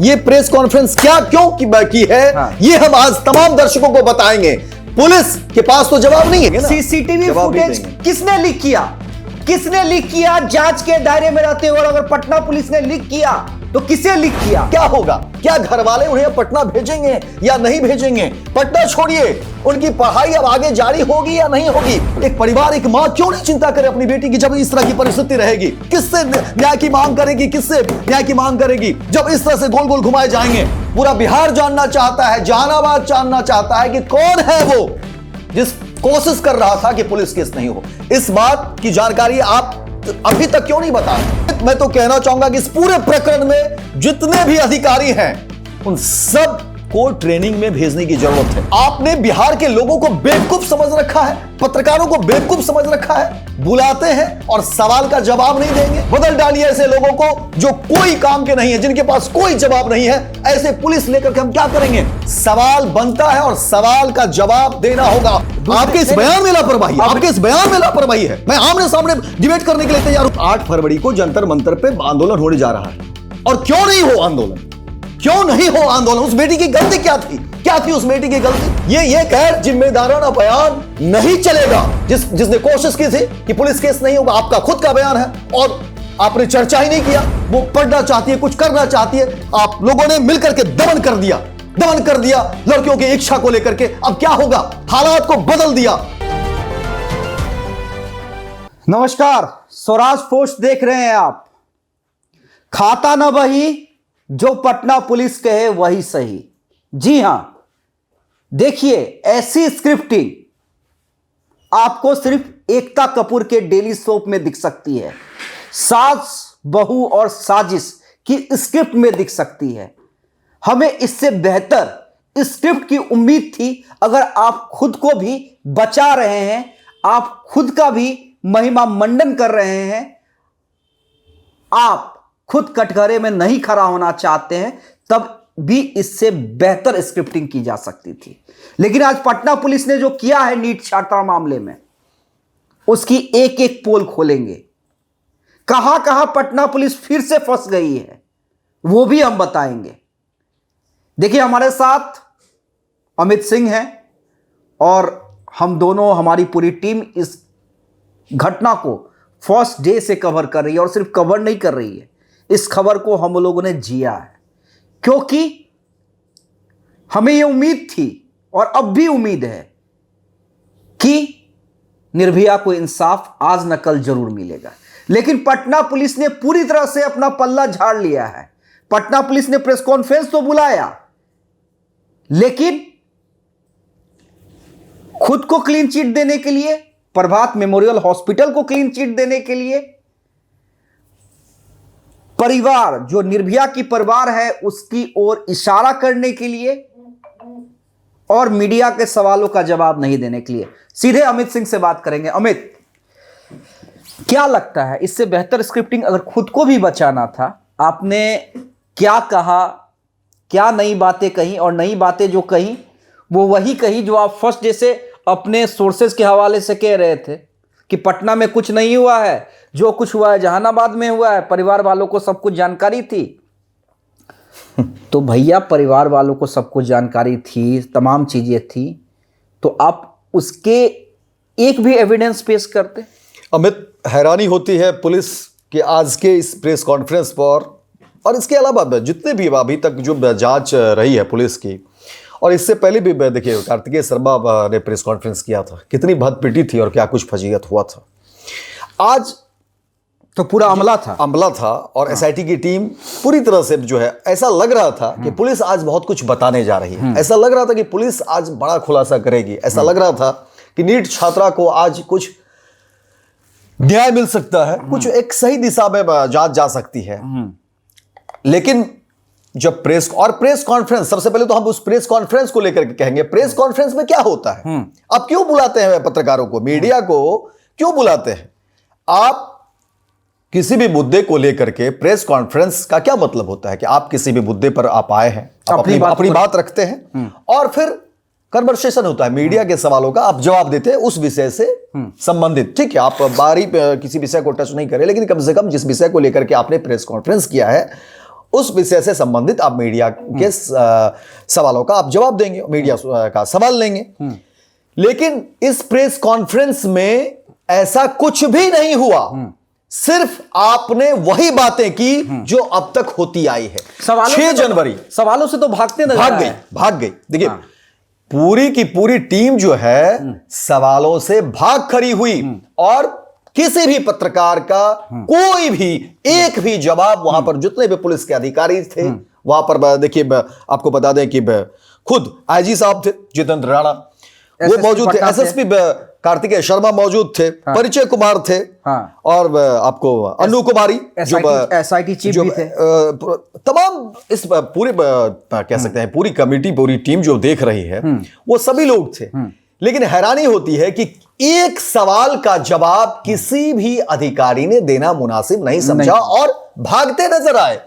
ये press conference क्या क्यों की है, ये हम आज तमाम दर्शकों को बताएंगे। पुलिस के पास तो जवाब नहीं है ना। सीसीटीवी फुटेज किसने लीक किया? किसने लीक किया? जांच के दायरे में रहते हुए, और अगर पटना पुलिस ने लीक किया तो किसे लीक किया? क्या होगा? क्या घर वाले उन्हें पटना भेजेंगे या नहीं भेजेंगे? पटना छोड़िए, उनकी पढ़ाई अब आगे जारी होगी या नहीं होगी? एक परिवार, एक मां क्यों नहीं चिंता करे अपनी बेटी की जब इस तरह की परिस्थिति रहेगी? किससे न्याय की मांग करेगी? किससे न्याय की मांग करेगी जब इस तरह से गोल गोल घुमाए जाएंगे? पूरा बिहार जानना चाहता है, जहानाबाद जानना चाहता है कि कौन है वो जिस कोशिश कर रहा था कि पुलिस केस नहीं हो। इस बात की जानकारी आप अभी तक क्यों नहीं बता रहे? मैं तो कहना चाहूंगा कि इस पूरे प्रकरण में जितने भी अधिकारी हैं उन सब को ट्रेनिंग में भेजने की जरूरत है। आपने बिहार के लोगों को बेवकूफ समझ रखा है, पत्रकारों को बेवकूफ समझ रखा है। बुलाते हैं और सवाल का जवाब नहीं देंगे। बदल डालिए ऐसे लोगों को जो कोई काम के नहीं है, जिनके पास कोई जवाब नहीं है। ऐसे पुलिस लेकर के हम क्या करेंगे? सवाल बनता है और सवाल का जवाब देना होगा। आपके इस बयान में लापरवाही, आपके इस बयान में लापरवाही है। मैं आमने सामने डिबेट करने के लिए तैयार हूं। 8 फरवरी को जंतर मंतर पे आंदोलन होने जा रहा है, और क्यों नहीं हो आंदोलन? क्यों नहीं हो आंदोलन? उस बेटी की गलती क्या थी? क्या थी उस बेटी की गलती? ये गैर जिम्मेदाराना बयान नहीं चलेगा। जिसने कोशिश की थी कि पुलिस केस नहीं होगा, आपका खुद का बयान है और आपने चर्चा ही नहीं किया। वो पढ़ना चाहती है, कुछ करना चाहती है, आप लोगों ने मिलकर के दमन कर दिया लड़कियों की इच्छा को लेकर के। अब क्या होगा? हालात को बदल दिया। नमस्कार, स्वराज पोस्ट देख रहे हैं आप। खाता न बही, जो पटना पुलिस कहे वही सही। जी हां, देखिए, ऐसी स्क्रिप्टिंग आपको सिर्फ एकता कपूर के डेली सोप में दिख सकती है, सास बहू और साजिश की स्क्रिप्ट में दिख सकती है। हमें इससे बेहतर स्क्रिप्ट की उम्मीद थी। अगर आप खुद को भी बचा रहे हैं, आप खुद का भी महिमा मंडन कर रहे हैं, आप खुद कटघरे में नहीं खड़ा होना चाहते हैं, तब भी इससे बेहतर स्क्रिप्टिंग की जा सकती थी। लेकिन आज पटना पुलिस ने जो किया है नीट छात्रा मामले में, उसकी एक एक पोल खोलेंगे। कहां कहां पटना पुलिस फिर से फंस गई है वो भी हम बताएंगे। देखिए, हमारे साथ अमित सिंह हैं और हम दोनों, हमारी पूरी टीम इस घटना को फर्स्ट डे से कवर कर रही है, और सिर्फ कवर नहीं कर रही है, इस खबर को हम लोगों ने जिया है। क्योंकि हमें यह उम्मीद थी और अब भी उम्मीद है कि निर्भया को इंसाफ आज न कल जरूर मिलेगा। लेकिन पटना पुलिस ने पूरी तरह से अपना पल्ला झाड़ लिया है। पटना पुलिस ने प्रेस कॉन्फ्रेंस तो बुलाया, लेकिन खुद को क्लीन चिट देने के लिए, प्रभात मेमोरियल हॉस्पिटल को क्लीन चिट देने के लिए, परिवार जो निर्भया की परिवार है उसकी ओर इशारा करने के लिए, और मीडिया के सवालों का जवाब नहीं देने के लिए। सीधे अमित सिंह से बात करेंगे। अमित, क्या लगता है, इससे बेहतर स्क्रिप्टिंग अगर खुद को भी बचाना था, आपने क्या कहा, क्या नई बातें कही, और नई बातें जो कही वो वही कही जो आप फर्स्ट डे से अपने सोर्सेज के हवाले से कह रहे थे कि पटना में कुछ नहीं हुआ है, जो कुछ हुआ है जहानाबाद में हुआ है, परिवार वालों को सब कुछ जानकारी थी। तो भैया, परिवार वालों को सब कुछ जानकारी थी, तमाम चीजें थी, तो आप उसके एक भी एविडेंस पेश करते। अमित, हैरानी होती है पुलिस के आज के इस प्रेस कॉन्फ्रेंस पर, और इसके अलावा जितने भी अभी तक जो जांच रही है पुलिस की, और इससे पहले भी देखिए कार्तिकेय शर्मा ने प्रेस कॉन्फ्रेंस किया था, कितनी भद पिटी थी और क्या कुछ फजीहत हुआ था। आज तो पूरा अमला था और एसआईटी की टीम पूरी तरह से जो है, ऐसा लग रहा था कि पुलिस आज बहुत कुछ बताने जा रही है। ऐसा लग रहा था कि पुलिस आज बड़ा खुलासा करेगी। ऐसा लग रहा था कि नीट छात्रा को आज कुछ न्याय मिल सकता है, कुछ एक सही दिशा में जांच जा सकती है। लेकिन जब प्रेस कॉन्फ्रेंस, सबसे पहले तो हम उस प्रेस कॉन्फ्रेंस को लेकर के कहेंगे, प्रेस कॉन्फ्रेंस में क्या होता है? आप क्यों बुलाते हैं पत्रकारों को, मीडिया को क्यों बुलाते हैं? आप किसी भी मुद्दे को लेकर के प्रेस कॉन्फ्रेंस का क्या मतलब होता है कि आप किसी भी मुद्दे पर आप आए हैं, आप अपनी बात रखते हैं, और फिर कन्वर्सेशन होता है, मीडिया के सवालों का आप जवाब देते हैं उस विषय से संबंधित। ठीक है, आप बाहरी किसी विषय को टच नहीं करें, लेकिन कम से कम जिस विषय को लेकर के आपने प्रेस कॉन्फ्रेंस किया है उस विषय से संबंधित आप मीडिया के सवालों का आप जवाब देंगे, मीडिया का सवाल लेंगे। लेकिन इस प्रेस कॉन्फ्रेंस में ऐसा कुछ भी नहीं हुआ, सिर्फ आपने वही बातें की जो अब तक होती आई है। 6 जनवरी सवालों से तो भागते नजर भाग गई, भाग गई। देखिए पूरी की पूरी टीम जो है सवालों से भाग खड़ी हुई और किसी भी पत्रकार का कोई भी एक भी जवाब, वहां पर जितने भी पुलिस के अधिकारी थे वहां पर, देखिए आपको बता दें कि खुद आईजी साहब थे जितेंद्र राणा, वो मौजूद थे, एसएसपी कार्तिकेय शर्मा मौजूद थे, परिचय कुमार थे, और आपको अनु कुमारी जो एसआईटी चीफ भी थे। तमाम इस पूरे कह सकते हैं पूरी कमेटी, पूरी टीम जो देख रही है वो सभी लोग थे। लेकिन हैरानी होती है कि एक सवाल का जवाब किसी भी अधिकारी ने देना मुनासिब नहीं समझा और भागते नजर आए,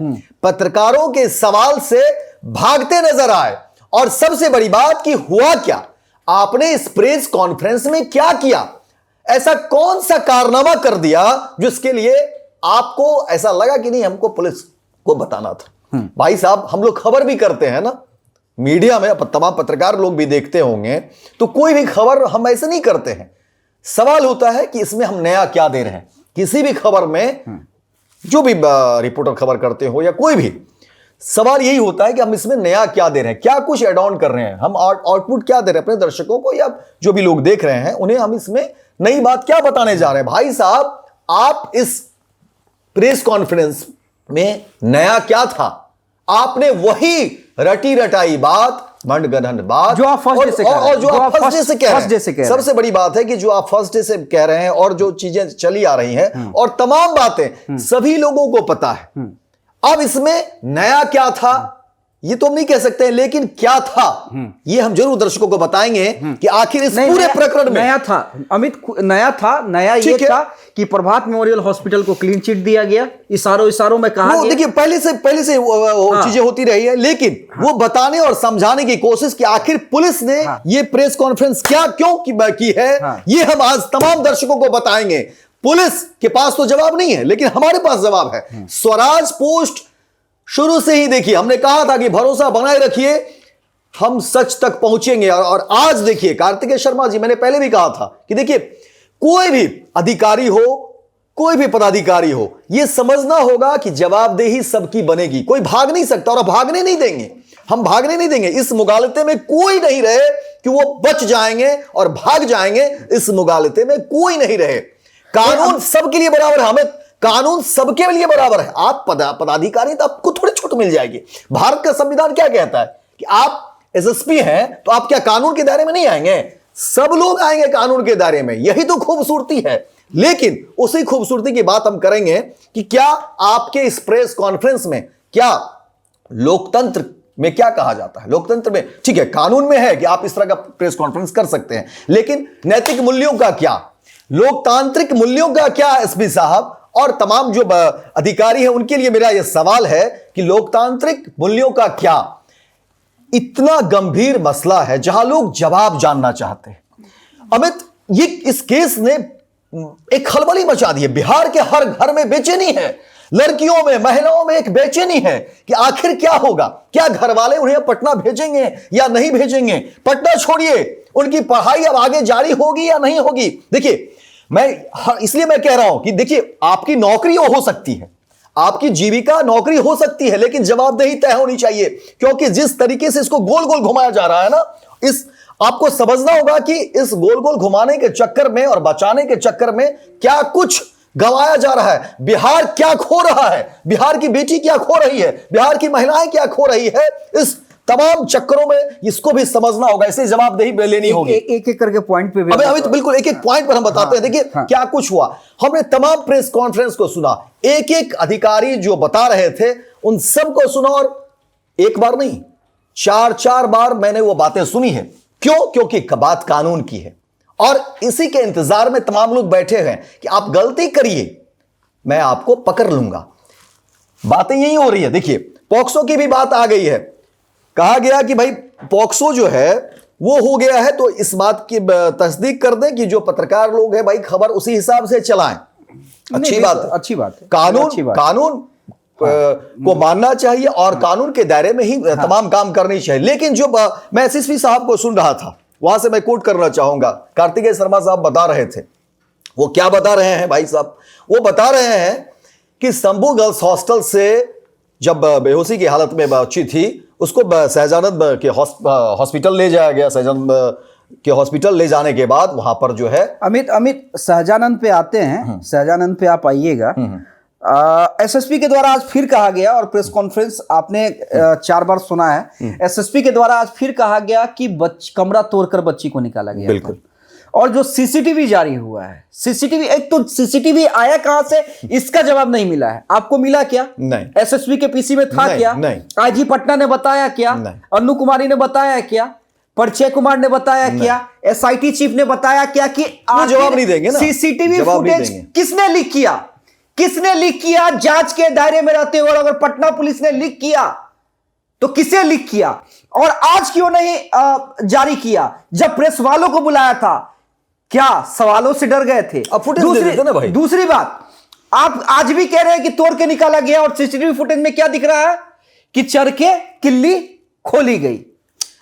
पत्रकारों के सवाल से भागते नजर आए। और सबसे बड़ी बात कि हुआ क्या, आपने इस प्रेस कॉन्फ्रेंस में क्या किया, ऐसा कौन सा कारनामा कर दिया जिसके लिए आपको ऐसा लगा कि नहीं हमको पुलिस को बताना था। भाई साहब हम लोग खबर भी करते हैं ना, मीडिया में तमाम पत्रकार लोग भी देखते होंगे, तो कोई भी खबर हम ऐसे नहीं करते हैं। सवाल होता है कि इसमें हम नया क्या दे रहे हैं। किसी भी खबर में जो भी रिपोर्टर खबर करते हो या कोई भी, सवाल यही होता है कि हम इसमें नया क्या दे रहे हैं, क्या कुछ एड ऑन कर रहे हैं, हम आउटपुट क्या दे रहे हैं अपने दर्शकों को या जो भी लोग देख रहे हैं उन्हें, हम इसमें नई बात क्या बताने जा रहे हैं। भाई साहब आप इस प्रेस कॉन्फ्रेंस में नया क्या था, आपने वही रटी रटाई बात, मंडगढ़ंत बात जो आप फर्स्ट डे से कह रहे हैं, जो आप फर्स्ट डे से कह रहे हैं। सबसे सबसे बड़ी बात है कि जो आप फर्स्ट डे से कह रहे हैं और जो चीजें चली आ रही हैं और तमाम बातें सभी लोगों को पता है। अब इसमें नया क्या था ये तो हम नहीं कह सकते हैं, लेकिन क्या था ये हम जरूर दर्शकों को बताएंगे कि आखिर इस पूरे प्रकरण में नया था। अमित नया ये था कि प्रभात मेमोरियल हॉस्पिटल को क्लीन चिट दिया गया, इशारों में कहा गया। देखिए पहले से चीजें होती रही है, लेकिन वो बताने और समझाने की कोशिश कि आखिर पुलिस ने ये प्रेस कॉन्फ्रेंस क्यों की है, ये हम आज तमाम दर्शकों को बताएंगे। पुलिस के पास तो जवाब नहीं है, लेकिन हमारे पास जवाब है। स्वराज पोस्ट शुरू से ही देखिए हमने कहा था कि भरोसा बनाए रखिए, हम सच तक पहुंचेंगे। और आज देखिए कार्तिकेय शर्मा जी, मैंने पहले भी कहा था कि देखिए कोई भी अधिकारी हो, कोई भी पदाधिकारी हो, यह समझना होगा कि जवाबदेही सबकी बनेगी, कोई भाग नहीं सकता और भागने नहीं देंगे, हम भागने नहीं देंगे। इस मुगालते में कोई नहीं रहे कि वो बच जाएंगे और भाग जाएंगे, इस मुगालते में कोई नहीं रहे। कानून सबके लिए बराबर है, हमें कानून सबके लिए बराबर है। आप पदाधिकारी तो आपको थोड़ी छूट मिल जाएगी। भारत का संविधान क्या कहता है कि आप एसएसपी हैं तो आप क्या कानून के दायरे में नहीं आएंगे, सब लोग आएंगे कानून के दायरे में। यही तो खूबसूरती है। लेकिन उसी खूबसूरती की बात हम करेंगे कि क्या आपके इस प्रेस कॉन्फ्रेंस में, क्या लोकतंत्र में क्या कहा जाता है। लोकतंत्र में ठीक है, कानून में है कि आप इस तरह का प्रेस कॉन्फ्रेंस कर सकते हैं, लेकिन नैतिक मूल्यों का क्या, लोकतांत्रिक मूल्यों का क्या एसपी साहब और तमाम जो अधिकारी हैं उनके लिए मेरा यह सवाल है कि लोकतांत्रिक मूल्यों का क्या। इतना गंभीर मसला है जहां लोग जवाब जानना चाहते हैं। अमित, ये इस केस ने एक खलबली मचा दी है। बिहार के हर घर में बेचैनी है, लड़कियों में, महिलाओं में एक बेचैनी है कि आखिर क्या होगा, क्या घर वाले उन्हें पटना भेजेंगे या नहीं भेजेंगे। पटना छोड़िए, उनकी पढ़ाई अब आगे जारी होगी या नहीं होगी। देखिए इसलिए मैं कह रहा हूं कि देखिए आपकी नौकरी हो सकती है, आपकी जीविका नौकरी हो सकती है, लेकिन जवाबदेही तय होनी चाहिए। क्योंकि जिस तरीके से इसको गोल गोल घुमाया जा रहा है ना, इस आपको समझना होगा कि इस गोल गोल घुमाने के चक्कर में और बचाने के चक्कर में क्या कुछ गंवाया जा रहा है। बिहार क्या खो रहा है, बिहार की बेटी क्या खो रही है, बिहार की महिलाएं क्या खो रही है। इस तमाम चक्करों में इसको भी समझना होगा, ऐसे जवाबदेही लेनी होगी। एक एक करके पॉइंट पे अभी तो बिल्कुल एक एक पॉइंट पर हम बताते हैं। देखिए क्या कुछ हुआ, हमने तमाम प्रेस कॉन्फ्रेंस को सुना, एक एक अधिकारी जो बता रहे थे उन सबको सुना, और एक बार नहीं 4 बार मैंने वो बातें सुनी है। क्यों? क्योंकि बात कानून की है और इसी के इंतजार में तमाम लोग बैठे हैं कि आप गलती करिए मैं आपको पकड़ लूंगा। बातें यही हो रही है। देखिए पॉक्सो की भी बात आ गई है, कहा गया कि भाई पॉक्सो जो है वो हो गया है, तो इस बात की तस्दीक कर दें कि जो पत्रकार लोग हैं भाई खबर उसी हिसाब से चलाएं। अच्छी बात है, अच्छी बात है। कानून को मानना चाहिए और कानून के दायरे में ही तमाम काम करनी चाहिए। लेकिन जो मैं एसएसपी साहब को सुन रहा था, वहां से मैं कोट करना चाहूंगा, कार्तिकेय शर्मा साहब बता रहे थे। वो क्या बता रहे हैं भाई साहब? वो बता रहे हैं कि शंभू गर्ल्स हॉस्टल से जब बेहोशी की हालत में बच्ची थी, उसको सहजानंद के हॉस्पिटल ले जाया गया। सहजानंद के हॉस्पिटल ले जाने के बाद वहां पर जो है अमित सहजानंद पे आते हैं। सहजानंद पे आप आइएगा। एसएसपी के द्वारा आज फिर कहा गया, और प्रेस कॉन्फ्रेंस आपने 4 बार सुना है, एसएसपी के द्वारा आज फिर कहा गया कि कमरा तोड़कर बच्ची को निकाला गया। बिल्कुल। और जो सीसीटीवी जारी हुआ है, सीसीटीवी, एक तो सीसीटीवी आया कहां से, इसका जवाब नहीं मिला है। आपको मिला क्या? नहीं। एसएसपी के पीसी में था क्या? नहीं। आईजी पटना ने बताया क्या? अनु कुमारी ने बताया क्या? परिचय कुमार ने बताया क्या? एसआईटी चीफ ने बताया क्या? कि आप जवाब नहीं देंगे ना। सीसीटीवी फुटेज किसने लीक किया? किसने लीक किया? जांच के दायरे में रहते हुए अगर पटना पुलिस ने लीक किया तो किसे लीक किया? और आज क्यों नहीं जारी किया? जब प्रेस वालों को बुलाया था, क्या सवालों से डर गए थे? अब फुटेज दे देते ना भाई। दूसरी बात, आप आज भी कह रहे हैं कि तोड़ के निकाला गया, और सीसीटीवी फुटेज में क्या दिख रहा है कि चरखे किल्ली खोली गई।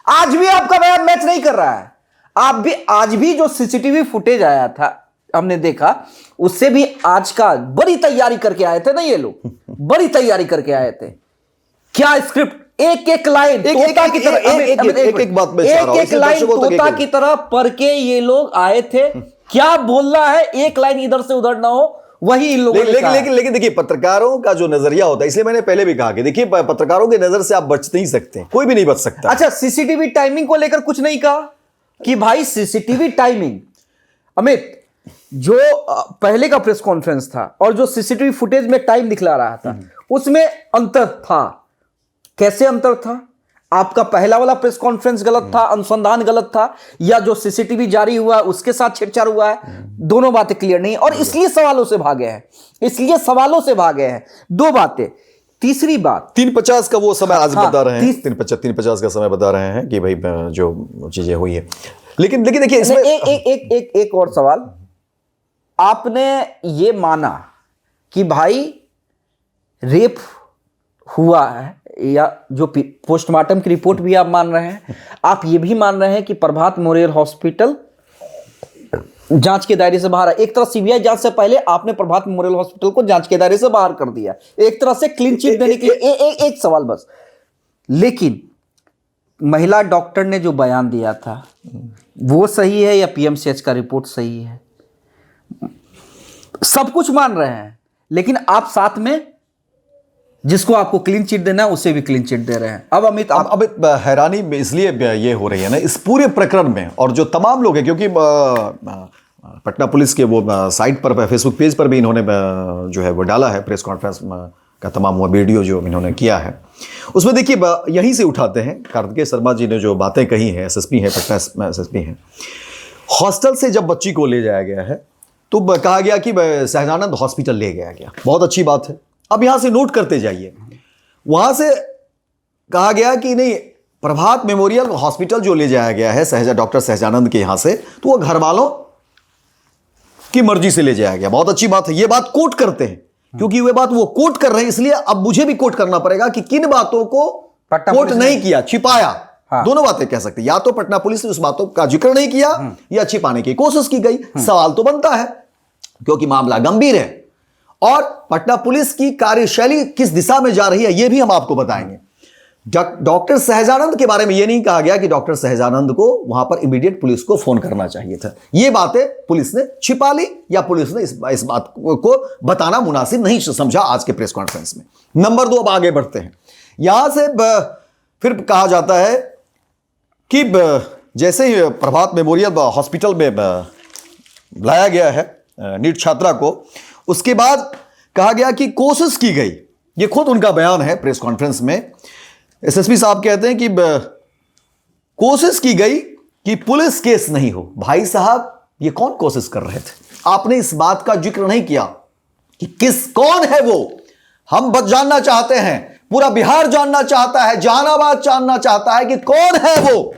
आज भी आपका बयान मैच नहीं कर रहा है। आप भी आज भी जो सीसीटीवी फुटेज आया था, हमने देखा, उससे भी आज का बड़ी तैयारी करके आए थे ना ये लोग, बड़ी तैयारी करके आए थे। क्या स्क्रिप्ट, एक एक लाइन तोता की तरह, एक बात मैं चाह रहा हूं, एक लाइन तोता की तरह पढ़ के ये लोग आए थे। क्या बोलना है, एक लाइन इधर से उधर ना हो, वही इन लोगों ने कहा। लेकिन देखिए, पत्रकारों का जो नजरिया होता है, इसलिए मैंने पहले भी कहा कि देखिए, पत्रकारों की नजर से आप बच नहीं सकते, कोई भी नहीं बच सकता। अच्छा, सीसीटीवी टाइमिंग को लेकर कुछ नहीं कहा कि भाई सीसीटीवी टाइमिंग, अमित, जो पहले का प्रेस कॉन्फ्रेंस था और जो सीसीटीवी फुटेज में टाइम दिखला रहा था, उसमें अंतर था। कैसे अंतर था? आपका पहला वाला प्रेस कॉन्फ्रेंस गलत था, अनुसंधान गलत था, या जो सीसीटीवी जारी हुआ उसके साथ छेड़छाड़ हुआ है? दोनों बातें क्लियर नहीं, और इसलिए सवालों से भागे हैं, इसलिए सवालों से भागे हैं। 2 बातें। तीसरी बात, 3:50 का वो समय आज बता रहे हैं, 3:50 का समय बता रहे हैं कि भाई जो चीजें हुई है। लेकिन देखिए, इसमें एक और सवाल, आपने ये माना कि भाई रेप हुआ है, या जो पोस्टमार्टम की रिपोर्ट भी आप मान रहे हैं, आप ये भी मान रहे हैं कि प्रभात मेमोरियल हॉस्पिटल जांच के दायरे से बाहर है। एक तरह सीबीआई जांच से पहले आपने प्रभात मेमोरियल हॉस्पिटल को जांच के दायरे से बाहर कर दिया, एक तरह से क्लीन चिट देने के लिए। एक सवाल बस, लेकिन महिला डॉक्टर ने जो बयान दिया था वो सही है या पीएमसीएच का रिपोर्ट सही है? सब कुछ मान रहे हैं, लेकिन आप साथ में जिसको आपको क्लीन चिट देना है उसे भी क्लीन चिट दे रहे हैं। अब अमित, अब हैरानी इसलिए ये हो रही है ना इस पूरे प्रकरण में, और जो तमाम लोग हैं, क्योंकि पटना पुलिस के वो साइट पर, फेसबुक पेज पर भी इन्होंने जो है वो डाला है प्रेस कॉन्फ्रेंस का तमाम वो वीडियो जो इन्होंने किया है। उसमें देखिए, यहीं से उठाते हैं, कार्तिकेय शर्मा जी ने जो बातें कही हैं, एसएसपी हैं, पटना एसएसपी हैं, हॉस्टल से जब बच्ची को ले जाया गया है तो कहा गया कि सहजानंद हॉस्पिटल ले गया गया, बहुत अच्छी बात है। अब यहां से नोट करते जाइए, वहां से कहा गया कि नहीं, प्रभात मेमोरियल हॉस्पिटल जो ले जाया गया है डॉक्टर सहजानंद के यहां से, तो वो घर वालों की मर्जी से ले जाया गया, बहुत अच्छी बात है। ये बात कोट करते हैं, क्योंकि वे बात वो कोट कर रहे हैं, इसलिए अब मुझे भी कोट करना पड़ेगा कि किन बातों को कोट नहीं किया, छिपाया। हाँ। दोनों बातें कह सकते हैं, या तो पटना पुलिस ने उस बातों का जिक्र नहीं किया या छिपाने की कोशिश की गई। सवाल तो बनता है, क्योंकि मामला गंभीर है, और पटना पुलिस की कार्यशैली किस दिशा में जा रही है यह भी हम आपको बताएंगे। डॉक्टर सहजानंद के बारे में यह नहीं कहा गया कि डॉक्टर सहजानंद को वहां पर इमीडिएट पुलिस को फोन करना चाहिए था। यह बातें पुलिस ने छिपा ली, या पुलिस ने इस बात को बताना मुनासिब नहीं समझा आज के प्रेस कॉन्फ्रेंस में। नंबर 2, अब आगे बढ़ते हैं। यहां से फिर कहा जाता है कि जैसे ही प्रभात मेमोरियल हॉस्पिटल में लाया गया है नीट छात्रा को, उसके बाद कहा गया कि कोशिश की गई, ये खुद उनका बयान है प्रेस कॉन्फ्रेंस में। एसएसपी साहब कहते हैं कि कोशिश की गई कि पुलिस केस नहीं हो। भाई साहब, ये कौन कोशिश कर रहे थे? आपने इस बात का जिक्र नहीं किया कि कौन है वो। हम बस जानना चाहते हैं, पूरा बिहार जानना चाहता है, जहानाबाद जानना चाहता है कि कौन है वो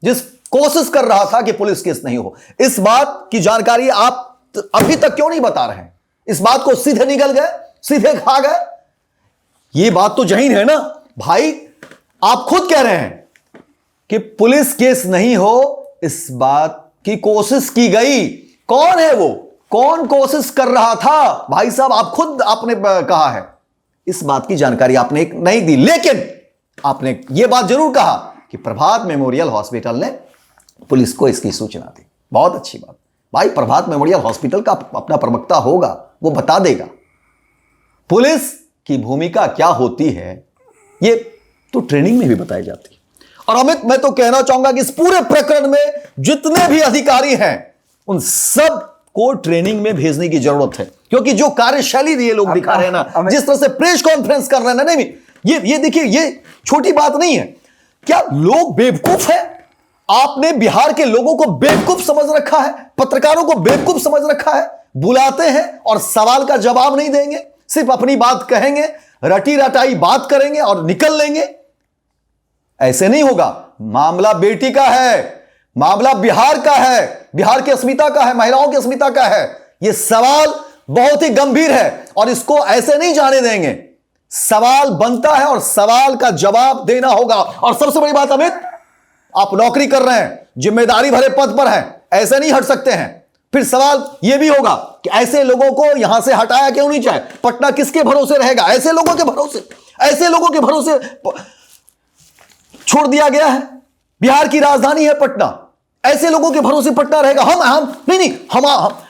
जिस कोशिश कर रहा था कि पुलिस केस नहीं हो। इस बात की जानकारी आप अभी तक क्यों नहीं बता रहे हैं? इस बात को सीधे निकल गए, सीधे खा गए। ये बात तो जहीन है ना भाई, आप खुद कह रहे हैं कि पुलिस केस नहीं हो, इस बात की कोशिश की गई। कौन है वो, कौन कोशिश कर रहा था भाई साहब, आप खुद आपने कहा है। इस बात की जानकारी आपने नहीं दी, लेकिन आपने यह बात जरूर कहा कि प्रभात मेमोरियल हॉस्पिटल ने पुलिस को इसकी सूचना दी। बहुत अच्छी बात भाई, प्रभात मेमोरियल हॉस्पिटल का अपना प्रवक्ता होगा, वो बता देगा पुलिस की भूमिका क्या होती है। ये तो ट्रेनिंग में भी बताई जाती है। और अमित, मैं तो कहना चाहूंगा कि इस पूरे प्रकरण में जितने भी अधिकारी हैं उन सब को ट्रेनिंग में भेजने की जरूरत है, क्योंकि जो कार्यशैली ये लोग दिखा रहे हैं ना, जिस तरह से प्रेस कॉन्फ्रेंस कर रहे हैं ना, नहीं ये देखिए, ये छोटी बात नहीं है। क्या लोग बेवकूफ हैं? आपने बिहार के लोगों को बेवकूफ समझ रखा है, पत्रकारों को बेवकूफ समझ रखा है। बुलाते हैं और सवाल का जवाब नहीं देंगे, सिर्फ अपनी बात कहेंगे, रटी रटाई बात करेंगे और निकल लेंगे। ऐसे नहीं होगा। मामला बेटी का है, मामला बिहार का है, बिहार की अस्मिता का है, महिलाओं की अस्मिता का है। यह सवाल बहुत ही गंभीर है और इसको ऐसे नहीं जाने देंगे। सवाल बनता है और सवाल का जवाब देना होगा। और सबसे बड़ी बात अमित, आप नौकरी कर रहे हैं, जिम्मेदारी भरे पद पर हैं, ऐसे नहीं हट सकते हैं। फिर सवाल यह भी होगा कि ऐसे लोगों को यहां से हटाया क्यों नहीं जाए? पटना किसके भरोसे रहेगा? ऐसे लोगों के भरोसे, ऐसे लोगों के भरोसे छोड़ दिया गया है। बिहार की राजधानी है पटना, ऐसे लोगों के भरोसे पटना रहेगा। हम नहीं,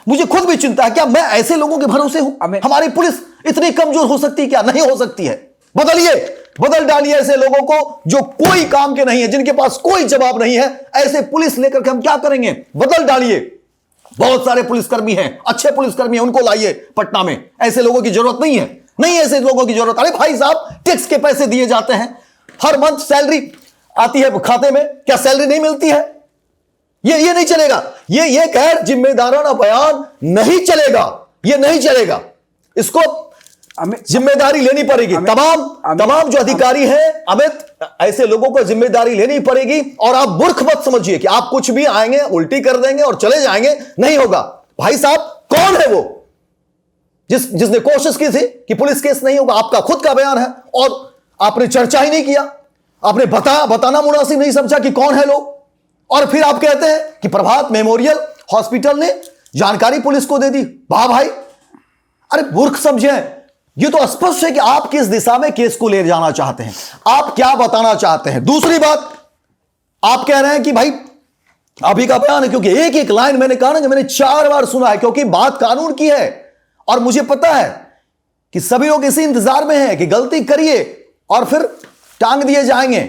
मुझे खुद भी चिंता है, क्या मैं ऐसे लोगों के भरोसे हूं? हमारी पुलिस इतनी कमजोर हो सकती है क्या? नहीं हो सकती है। बदलिए, बदल डालिए ऐसे लोगों को जो कोई काम के नहीं है, जिनके पास कोई जवाब नहीं है। ऐसे पुलिस लेकर के हम क्या करेंगे? बदल डालिए। बहुत सारे पुलिसकर्मी हैं, अच्छे पुलिसकर्मी हैं, उनको लाइए पटना में। ऐसे लोगों की जरूरत नहीं है, नहीं ऐसे लोगों की जरूरत। अरे भाई साहब, टैक्स के पैसे दिए जाते हैं, हर मंथ सैलरी आती है खाते में, क्या सैलरी नहीं मिलती है? ये नहीं चलेगा। ये गैर जिम्मेदाराना बयान नहीं चलेगा, ये नहीं चलेगा। इसको जिम्मेदारी लेनी पड़ेगी। तमाम जो अधिकारी हैं अमित, ऐसे लोगों को जिम्मेदारी लेनी पड़ेगी। और आप मूर्ख मत समझिए कि आप कुछ भी आएंगे, उल्टी कर देंगे और चले जाएंगे, नहीं होगा। भाई साहब, कौन है वो जिसने कोशिश की थी कि पुलिस केस नहीं होगा? आपका खुद का बयान है और आपने चर्चा ही नहीं किया, आपने बताना मुनासिब नहीं समझा कि कौन है लोग। और फिर आप कहते हैं कि प्रभात मेमोरियल हॉस्पिटल ने जानकारी पुलिस को दे दी। वाह भाई, अरे मूर्ख समझे, ये तो स्पष्ट है कि आप किस दिशा में केस को ले जाना चाहते हैं, आप क्या बताना चाहते हैं। दूसरी बात, आप कह रहे हैं कि भाई अभी का बयान है, क्योंकि एक एक लाइन मैंने कहा ना कि मैंने 4 बार सुना है, क्योंकि बात कानून की है और मुझे पता है कि सभी लोग इसी इंतजार में हैं कि गलती करिए और फिर टांग दिए जाएंगे।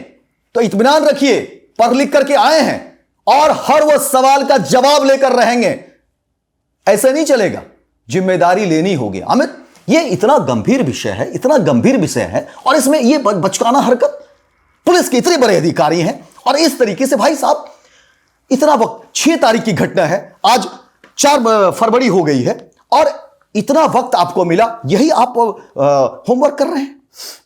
तो इत्मीनान रखिए, पढ़ लिख करके आए हैं और हर वह सवाल का जवाब लेकर रहेंगे। ऐसे नहीं चलेगा, जिम्मेदारी लेनी होगी। अमित, ये इतना गंभीर विषय है, इतना गंभीर विषय है, और इसमें ये बचकाना हरकत, पुलिस के इतने बड़े अधिकारी हैं और इस तरीके से। भाई साहब, इतना वक्त, 6 तारीख की घटना है, आज 4 फरवरी हो गई है और इतना वक्त आपको मिला, यही आप होमवर्क कर रहे हैं?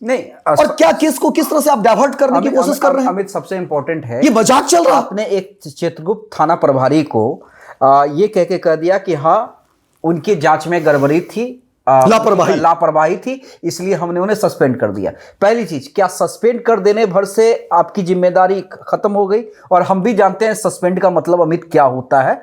नहीं, और क्या केस को किस तरह से आप डाइवर्ट करने की कोशिश कर रहे हैं? अमित, सबसे इंपॉर्टेंट है, ये मजाक चल रहा है। आपने एक चित्रगुप्त थाना प्रभारी को ये कह के कह दिया कि हाँ, उनकी जांच में गड़बड़ी थी, लापरवाही थी, इसलिए हमने उन्हें सस्पेंड कर दिया। पहली चीज, क्या सस्पेंड कर देने भर से आपकी जिम्मेदारी खत्म हो गई? और हम भी जानते हैं सस्पेंड का मतलब अमित क्या होता है,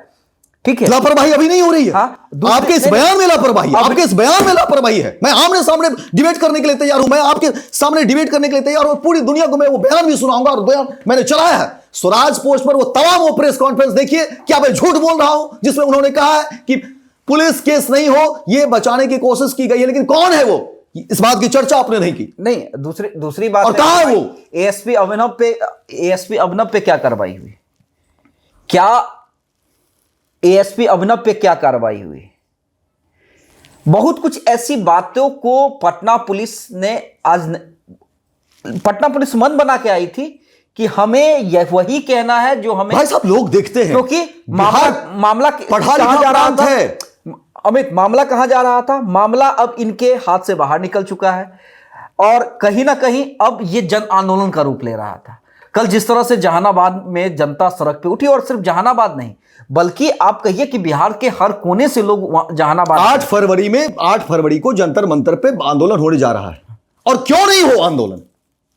ठीक है? लापरवाही अभी नहीं हो रही है। हाँ, आपके इस बयान में लापरवाही, आपके इस बयान में लापरवाही है। मैं आमने सामने डिबेट करने के लिए तैयार हूं, मैं आपके सामने डिबेट करने के लिए तैयार हूं, पूरी दुनिया को मैं वो बयान भी सुनाऊंगा। और बयान मैंने चलाया है स्वराज पोस्ट पर, वो तमाम वो प्रेस कॉन्फ्रेंस देखिए। क्या मैं झूठ बोल रहा हूं जिसमें उन्होंने कहा है कि पुलिस केस नहीं हो, ये बचाने की कोशिश की गई है? लेकिन कौन है वो? इस बात की चर्चा आपने नहीं की। नहीं, दूसरी बात, और कहां है वो? एएसपी अभिनव पे क्या कार्रवाई हुई? क्या एएसपी अभिनव पे क्या कार्रवाई हुई? बहुत कुछ ऐसी बातों को पटना पुलिस मन बना के आई थी कि हमें वही कहना है जो हमें। भाई साहब, लोग देखते हैं, क्योंकि मामला कहां जा रहा था अमित, मामला कहां जा रहा था? मामला अब इनके हाथ से बाहर निकल चुका है और कहीं ना कहीं अब ये जन आंदोलन का रूप ले रहा था। कल जिस तरह से जहानाबाद में जनता सड़क पे उठी, और सिर्फ जहानाबाद नहीं, बल्कि आप कहिए कि बिहार के हर कोने से लोग जहानाबाद। 8 फरवरी को जंतर मंतर पे आंदोलन होने जा रहा है और क्यों नहीं हो आंदोलन,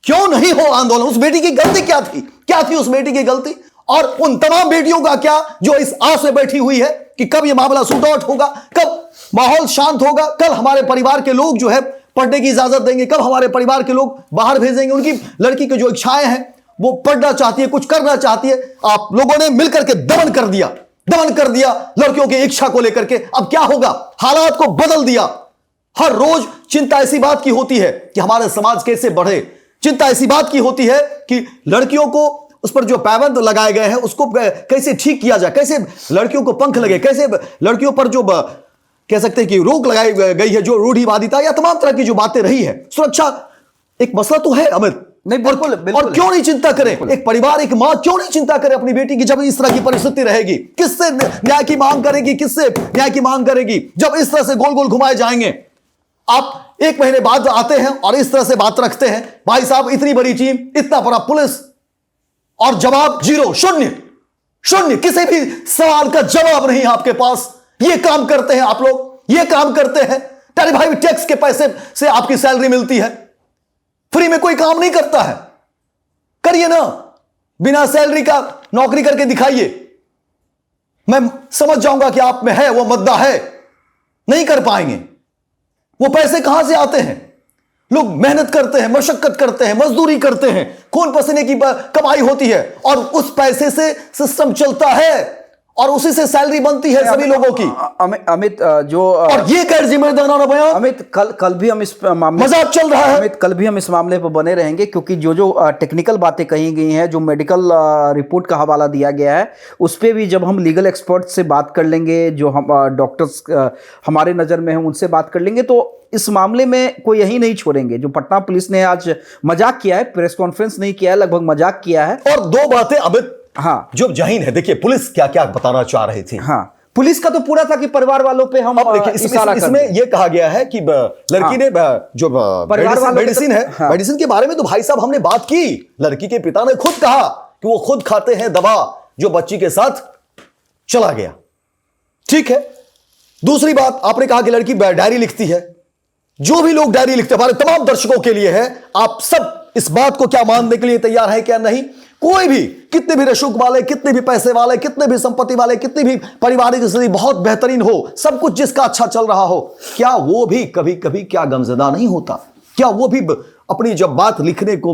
क्यों नहीं हो आंदोलन? उस बेटी की गलती क्या थी? क्या थी उस बेटी की गलती? और उन तमाम बेटियों का क्या जो इस आस में बैठी हुई है कि कब यह मामला सूट आउट होगा, कब माहौल शांत होगा, कल हमारे परिवार के लोग जो है पढ़ने की इजाजत देंगे, कब हमारे परिवार के लोग बाहर भेजेंगे। उनकी लड़की की जो इच्छाएं हैं, वो पढ़ना चाहती है, कुछ करना चाहती है, आप लोगों ने मिलकर के दमन कर दिया लड़कियों की इच्छा को लेकर के। अब क्या होगा? हालात को बदल दिया। हर रोज चिंता ऐसी बात की होती है कि हमारे समाज कैसे बढ़े, चिंता ऐसी बात की होती है कि लड़कियों को उस पर जो पाबंद लगाए गए हैं उसको कैसे ठीक किया जाए, कैसे लड़कियों को पंख लगे, कैसे लड़कियों पर जो कह सकते हैं कि रोक लगाई गई है, जो रूढ़िवादिता या तमाम तरह की जो बातें रही है। सुरक्षा एक मसला तो है अमित, नहीं बिल्कुल, बिल्कुल और क्यों नहीं चिंता करें? एक परिवार, एक मां क्यों नहीं चिंता करे अपनी बेटी की जब इस तरह की परिस्थिति रहेगी? किससे न्याय की मांग करेगी? किससे न्याय की मांग करेगी जब इस तरह से गोल गोल घुमाए जाएंगे? आप एक महीने बाद आते हैं और इस तरह से बात रखते हैं। भाई साहब, इतनी बड़ी टीम, इतना बड़ा पुलिस, और जवाब जीरो, शून्य, किसी भी सवाल का जवाब नहीं आपके पास। ये काम करते हैं आप लोग, ये काम करते हैं। अरे भाई, टैक्स के पैसे से आपकी सैलरी मिलती है, फ्री में कोई काम नहीं करता है। करिए ना, बिना सैलरी का नौकरी करके दिखाइए, मैं समझ जाऊंगा कि आप में है वो मद्दा है। नहीं कर पाएंगे। वो पैसे कहां से आते हैं? लोग मेहनत करते हैं, मशक्कत करते हैं, मजदूरी करते हैं, खून पसीने की कमाई होती है और उस पैसे से सिस्टम चलता है और उसी से सैलरी बनती है सभी लोगों की। अमित जो और ये गैर जिम्मेदाराना बयान। अमित, कल भी हम इस मामले, मजाक चल रहा है अमित, कल भी हम इस मामले पर बने रहेंगे, क्योंकि जो टेक्निकल बातें कही गई हैं, जो मेडिकल रिपोर्ट का हवाला दिया गया है, उस पर भी जब हम लीगल एक्सपर्ट से बात कर लेंगे, जो हम डॉक्टर्स हमारे नज़र में हैं, उनसे बात कर लेंगे, तो इस मामले में कोई यही नहीं छोड़ेंगे। जो पटना पुलिस ने आज मजाक किया है, प्रेस कॉन्फ्रेंस नहीं किया है, लगभग मजाक किया है। और दो बातें अमित, हाँ, जो जहीन है, देखिए पुलिस क्या क्या बताना चाह रही थी। हाँ, पुलिस का तो पूरा था कि परिवार वालों पे हम इसमें यह कहा गया है कि लड़की ने जो मेडिसिन है, मेडिसिन के बारे में तो भाई साहब हमने बात की। लड़की के पिता ने खुद कहा कि वो खुद खाते हैं दवा जो बच्ची के साथ चला गया। ठीक है। दूसरी बात, आपने कहा कि लड़की डायरी लिखती है। जो भी लोग डायरी लिखते हैं, हमारे तमाम दर्शकों के लिए है, आप सब इस बात को क्या मानने के लिए तैयार है क्या नहीं? कोई भी, कितने भी रसूख वाले, कितने भी पैसे वाले, कितने भी संपत्ति वाले, कितनी भी पारिवारिक स्थिति बहुत बेहतरीन हो, सब कुछ जिसका अच्छा चल रहा हो, क्या वो भी कभी कभी क्या गमज़दा नहीं होता? क्या वो भी अपनी जब बात लिखने को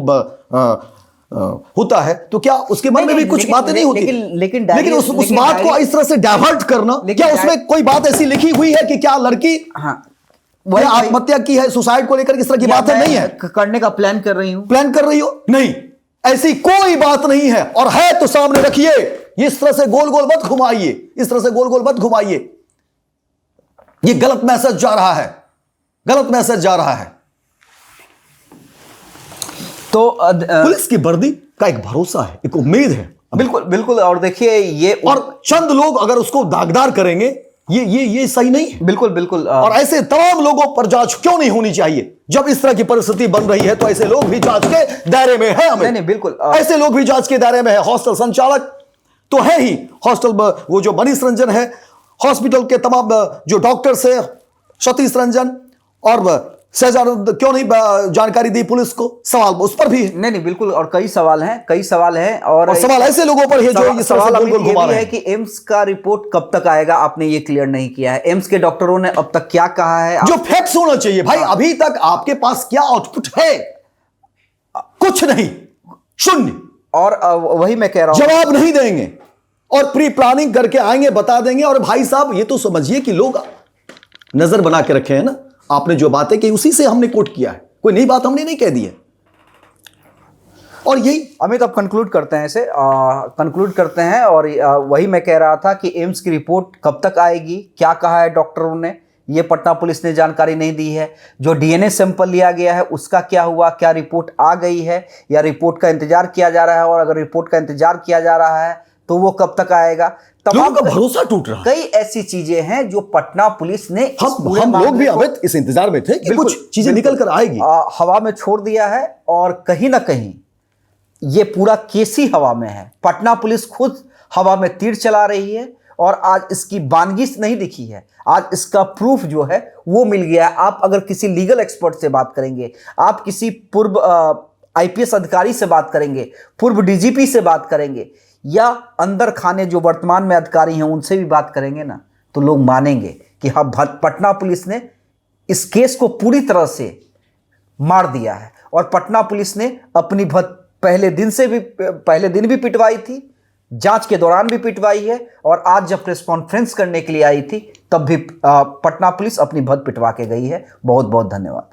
होता है तो क्या उसके मन में भी कुछ बातें नहीं होती? लेकिन उस बात को इस तरह से डाइवर्ट करना, क्या उसमें कोई बात ऐसी लिखी हुई है कि क्या लड़की आत्महत्या की है, सुसाइड को लेकर किस तरह की बात है? नहीं है। करने का प्लान कर रही हो? नहीं, ऐसी कोई बात नहीं है। और है तो सामने रखिए। इस तरह से गोल गोल मत घुमाइए, इस तरह से गोल गोल मत घुमाइए। ये गलत मैसेज जा रहा है, गलत मैसेज जा रहा है। तो पुलिस की वर्दी का एक भरोसा है, एक उम्मीद है। बिल्कुल बिल्कुल। और देखिए ये, और चंद लोग अगर उसको दागदार करेंगे, ये सही नहीं है। बिल्कुल बिल्कुल। और ऐसे तमाम लोगों पर जांच क्यों नहीं होनी चाहिए? जब इस तरह की परिस्थिति बन रही है तो ऐसे लोग भी जांच के दायरे में है। नहीं, बिल्कुल, ऐसे लोग भी जांच के दायरे में है। हॉस्टल संचालक तो है ही, हॉस्टल वो जो मनीष रंजन है, हॉस्पिटल के तमाम जो डॉक्टर्स है, सतीश रंजन और सहजानंद, क्यों नहीं जानकारी दी पुलिस को? सवाल उस पर भी है। नहीं, बिल्कुल। और कई सवाल हैं और सवाल ऐसे लोगों पर है जो ये सवाल ये है कि एम्स का रिपोर्ट कब तक आएगा, आपने ये क्लियर नहीं किया है। एम्स के डॉक्टरों ने अब तक क्या कहा है? जो फैक्ट्स होना चाहिए भाई। अभी तक आपके पास क्या आउटपुट है? कुछ नहीं, शून्य। और वही मैं कह रहा हूं, जवाब नहीं देंगे और प्री प्लानिंग करके आएंगे, बता देंगे। और भाई साहब, ये तो समझिए कि लोग नजर बना के रखे हैं ना। आपने जो बातें की उसी से हमने कोट किया है, कोई नई बात हमने नहीं कह दी है। और यही अमित, अब कंक्लूड करते हैं इसे, कंक्लूड करते हैं। और वही मैं कह रहा था कि एम्स की रिपोर्ट कब तक आएगी, क्या कहा है डॉक्टरों ने, ये पटना पुलिस ने जानकारी नहीं दी है। जो डीएनए सैंपल लिया गया है उसका क्या हुआ, क्या रिपोर्ट आ गई है या रिपोर्ट का इंतजार किया जा रहा है? और अगर रिपोर्ट का इंतजार किया जा रहा है तो वो कब तक आएगा? तमाम का भरोसा टूट रहा है। कई ऐसी चीजें हैं जो पटना पुलिस ने, हम लोग भी अमित इस इंतजार में थे कि कुछ चीजें निकल कर आएगी, हवा में छोड़ दिया है। और कहीं ना कहीं ये पूरा केस ही हवा में है। पटना पुलिस खुद हवा में तीर चला रही है और आज इसकी वानगी नहीं दिखी है, आज इसका प्रूफ जो है वो मिल गया है। आप अगर किसी लीगल एक्सपर्ट से बात करेंगे, आप किसी पूर्व आईपीएस अधिकारी से बात करेंगे, पूर्व डीजीपी से बात करेंगे, या अंदर खाने जो वर्तमान में अधिकारी हैं उनसे भी बात करेंगे ना, तो लोग मानेंगे कि हाँ, पटना पुलिस ने इस केस को पूरी तरह से मार दिया है। और पटना पुलिस ने अपनी पहले दिन भी पिटवाई थी, जांच के दौरान भी पिटवाई है, और आज जब प्रेस कॉन्फ्रेंस करने के लिए आई थी तब भी पटना पुलिस अपनी भद पिटवा के गई है। बहुत बहुत धन्यवाद।